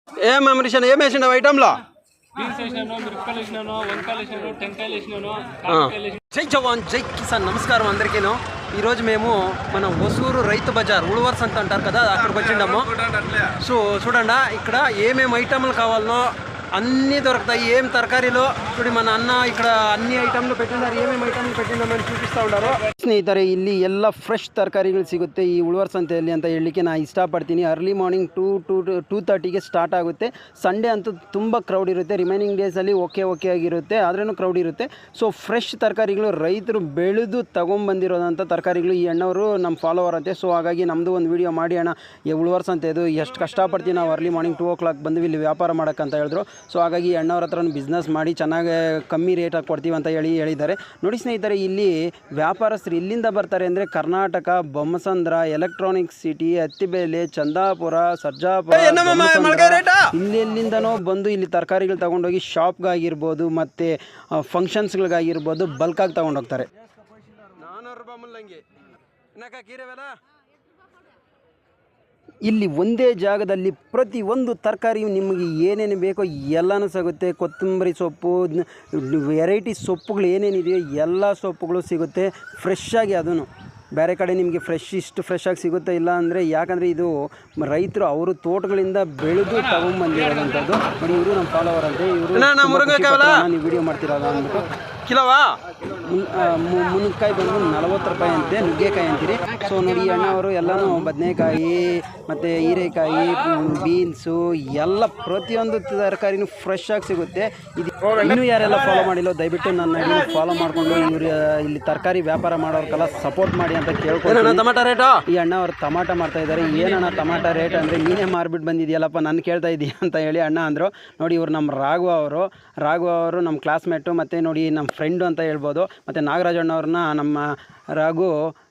ఏం అమరీషన్ ఏం వేసిండవు ఐటమ్లో? జై జవాన్ జై కిసాన్. నమస్కారం అందరికీను. ఈరోజు మేము మన ఒసూరు రైతు బజార్ ఉళవర్స్ అంత అంటారు కదా, అక్కడికి వచ్చిండాము. సో చూడండి ఇక్కడ ఏమేమి ఐటమ్లు కావాలనో అన్నీ దొరుకుతాయి. ఏం తరకారీలో చూడి మన ಅನ್ನ ఇక్కడ అన్ని ಐಟಮ್లు పెట్టిದ್ದಾರೆ. ಏನೇನು ಐಟಮ್లు పెట్టిದ್ದಾమని చూಪಿಸ್ತಾ ಉಂಟಾರು. ಸ್ನೇಹಿತರೆ, ಇಲ್ಲಿ ಎಲ್ಲ ಫ್ರೆಶ್ ತರಕಾರಿಗಳು ಸಿಗುತ್ತೆ ಈ ಉಳ್ವರ್ ಸಂತೆಯಲ್ಲಿ ಅಂತ ಹೇಳಲಿಕ್ಕೆ ನಾನು ಇಷ್ಟಪಡ್ತೀನಿ. ಅರ್ಲಿ ಮಾರ್ನಿಂಗ್ 2:30ಗೆ ಸ್ಟಾರ್ಟ್ ಆಗುತ್ತೆ. ಸಂಡೇ ಅಂತೂ ತುಂಬ ಕ್ರೌಡ್ ಇರುತ್ತೆ. ರಿಮೈನಿಂಗ್ ಡೇಸಲ್ಲಿ ಓಕೆ ಆಗಿರುತ್ತೆ, ಆದ್ರೂ ಕ್ರೌಡ್ ಇರುತ್ತೆ. ಸೊ ಫ್ರೆಶ್ ತರಕಾರಿಗಳು ರೈತರು ಬೆಳೆದು ತೊಗೊಂಬಂದಿರೋದಂಥ ತರಕಾರಿಗಳು. ಈ ಅಣ್ಣವರು ನಮ್ಮ ಫಾಲೋವರ್ ಅಂತೆ. ಸೊ ಹಾಗಾಗಿ ನಮ್ಮದು ಒಂದು ವೀಡಿಯೋ ಮಾಡಿ ಅಣ್ಣ ಈ ಉಳ್ವರ್ ಸಂತೆ ಇದು ಎಷ್ಟು ಕಷ್ಟಪಡ್ತೀವಿ ನಾವು ಅರ್ಲಿ ಮಾರ್ನಿಂಗ್ 2 o'clock ಬಂದು ಇಲ್ಲಿ ವ್ಯಾಪಾರ ಮಾಡೋಕ್ಕಂತ ಹೇಳಿದ್ರು. ಸೊ ಹಾಗಾಗಿ ಅಣ್ಣವ್ರ ಹತ್ರ ಬಿಸ್ನೆಸ್ ಮಾಡಿ ಚೆನ್ನಾಗಿ ಕಮ್ಮಿ ರೇಟಾಗಿ ಕೊಡ್ತೀವಿ ಅಂತ ಹೇಳಿದ್ದಾರೆ. ನೋಡಿ ಸ್ನೇಹಿತರೆ, ಇಲ್ಲಿ ವ್ಯಾಪಾರಸ್ಥರು ಇಲ್ಲಿಂದ ಬರ್ತಾರೆ ಅಂದರೆ ಕರ್ನಾಟಕ, ಬೊಮ್ಮಸಂದ್ರ, ಎಲೆಕ್ಟ್ರಾನಿಕ್ ಸಿಟಿ, ಹತ್ತಿಬೇಲೆ, ಚಂದಾಪುರ, ಸರ್ಜಾಪುರ, ಇಲ್ಲೆಲ್ಲಿಂದನೋ ಬಂದು ಇಲ್ಲಿ ತರಕಾರಿಗಳು ತಗೊಂಡೋಗಿ ಶಾಪ್ಗಾಗಿರ್ಬೋದು ಮತ್ತು ಫಂಕ್ಷನ್ಸ್ಗಳಿಗಾಗಿರ್ಬೋದು ಬಲ್ಕಾಗಿ ತಗೊಂಡೋಗ್ತಾರೆ. 400 ರೂಪಾಯಿ ಮುಲ್ಲಂಗಿ ಇಲ್ಲಿ ಒಂದೇ ಜಾಗದಲ್ಲಿ ಪ್ರತಿಯೊಂದು ತರಕಾರಿಯು ನಿಮಗೆ ಏನೇನು ಬೇಕೋ ಎಲ್ಲನೂ ಸಿಗುತ್ತೆ. ಕೊತ್ತಂಬರಿ ಸೊಪ್ಪು, ವೆರೈಟಿ ಸೊಪ್ಪುಗಳು ಏನೇನಿದೆಯೋ ಎಲ್ಲ ಸೊಪ್ಪುಗಳು ಸಿಗುತ್ತೆ ಫ್ರೆಶ್ಶಾಗಿ. ಅದೂ ಬೇರೆ ಕಡೆ ನಿಮಗೆ ಇಷ್ಟು ಫ್ರೆಶ್ಶಾಗಿ ಸಿಗುತ್ತೆ ಇಲ್ಲ ಅಂದರೆ, ಯಾಕಂದರೆ ಇದು ರೈತರು ಅವರು ತೋಟಗಳಿಂದ ಬೆಳೆದು ತಗೊಂಬಂದಿರೋದಂಥದ್ದು. ನೋಡಿ, ಇವರು ನಮ್ಮ ಫಾಲೋವರ್ ಅಂತೆ. ಇವರು ನೀವು ವಿಡಿಯೋ ಮಾಡ್ತಿರೋದು ಅಂದ್ಬಿಟ್ಟು ಕಿಲೋವಾ ಮುನಕ್ಕಾಯಿ ಬಂದು 40 ರೂಪಾಯಿ ಅಂತೆ, ನುಗ್ಗೆಕಾಯಿ ಅಂತೀರಿ. ಸೊ ನೋಡಿ, ಅಣ್ಣವರು ಎಲ್ಲನೂ ಬದನೆಕಾಯಿ ಮತ್ತು ಹೀರೆಕಾಯಿ, ಬೀನ್ಸು ಎಲ್ಲ ಪ್ರತಿಯೊಂದು ತರಕಾರಿನೂ ಫ್ರೆಶ್ ಆಗಿ ಸಿಗುತ್ತೆ. ಇದು ಇನ್ನೂ ಯಾರೆಲ್ಲ ಫಾಲೋ ಮಾಡಿಲ್ಲೋ ದಯವಿಟ್ಟು ನನ್ನ ಫಾಲೋ ಮಾಡಿಕೊಂಡು ಇವರು ಇಲ್ಲಿ ತರಕಾರಿ ವ್ಯಾಪಾರ ಮಾಡೋರ್ಗೆಲ್ಲ ಸಪೋರ್ಟ್ ಮಾಡಿ ಅಂತ ಕೇಳ್ಕೊಂಡು. ಟಮಾಟೋ ರೇಟು ಈ ಅಣ್ಣ ಅವ್ರು ಟಮಾಟ ಮಾಡ್ತಾ ಇದ್ದಾರೆ. ಏನಣ್ಣ ಟಮಾಟೋ ರೇಟ್ ಅಂದರೆ, ನೀನೇ ಮಾರ್ಬಿಟ್ಟು ಬಂದಿದೆಯಲ್ಲಪ್ಪ ನನ್ನ ಕೇಳ್ತಾ ಇದ್ದೀಯ ಅಂತ ಹೇಳಿ ಅಣ್ಣ ಅಂದರು. ನೋಡಿ, ಇವರು ನಮ್ಮ ರಾಘವ ಅವರು ನಮ್ಮ ಕ್ಲಾಸ್ಮೇಟು ಮತ್ತು ನೋಡಿ ನಮ್ಮ ಫ್ರೆಂಡು ಅಂತ ಹೇಳ್ಬೋದು. ಮತ್ತು ನಾಗರಾಜಣ್ಣವ್ರನ್ನ ನಮ್ಮ ರಘು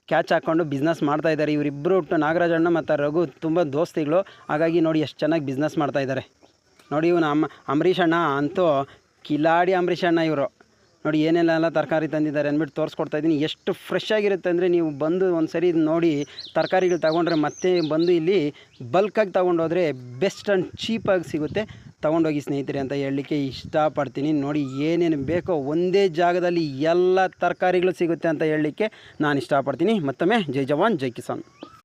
ಕ್ಯಾಚ್ ಹಾಕ್ಕೊಂಡು ಬಿಸ್ನೆಸ್ ಮಾಡ್ತಾಯಿದ್ದಾರೆ. ಇವರಿಬ್ಬರು ನಾಗರಾಜಣ್ಣ ಮತ್ತು ರಘು ತುಂಬ ದೋಸ್ತಿಗಳು. ಹಾಗಾಗಿ ನೋಡಿ ಎಷ್ಟು ಚೆನ್ನಾಗಿ ಬಿಸ್ನೆಸ್ ಮಾಡ್ತಾಯಿದ್ದಾರೆ. ನೋಡಿ, ಇವನು ಅಂಬರೀಷ್ ಅಣ್ಣ ಅಂತೂ ಕಿಲಾಡಿ ಅಂಬರೀಷ್ ಅಣ್ಣ. ಇವರು ನೋಡಿ ಏನೆಲ್ಲ ತರಕಾರಿ ತಂದಿದ್ದಾರೆ ಅಂದ್ಬಿಟ್ಟು ತೋರಿಸ್ಕೊಡ್ತಾ ಇದ್ದೀನಿ. ಎಷ್ಟು ಫ್ರೆಶ್ ಆಗಿರುತ್ತೆ ಅಂದರೆ, ನೀವು ಬಂದು ಒಂದು ಸರಿ ನೋಡಿ ತರಕಾರಿಗಳು ತೊಗೊಂಡ್ರೆ ಮತ್ತೆ ಬಂದು ಇಲ್ಲಿ ಬಲ್ಕಾಗಿ ತೊಗೊಂಡೋದ್ರೆ ಬೆಸ್ಟ್ ಆ್ಯಂಡ್ ಚೀಪಾಗಿ ಸಿಗುತ್ತೆ. ತೊಗೊಂಡೋಗಿ ಸ್ನೇಹಿತರೆ ಅಂತ ಹೇಳಲಿಕ್ಕೆ ಇಷ್ಟಪಡ್ತೀನಿ. ನೋಡಿ, ಏನೇನು ಬೇಕೋ ಒಂದೇ ಜಾಗದಲ್ಲಿ ಎಲ್ಲ ತರಕಾರಿಗಳು ಸಿಗುತ್ತೆ ಅಂತ ಹೇಳಲಿಕ್ಕೆ ನಾನು ಇಷ್ಟಪಡ್ತೀನಿ. ಮತ್ತೊಮ್ಮೆ ಜೈ ಜವಾನ್ ಜೈ ಕಿಸಾನ್.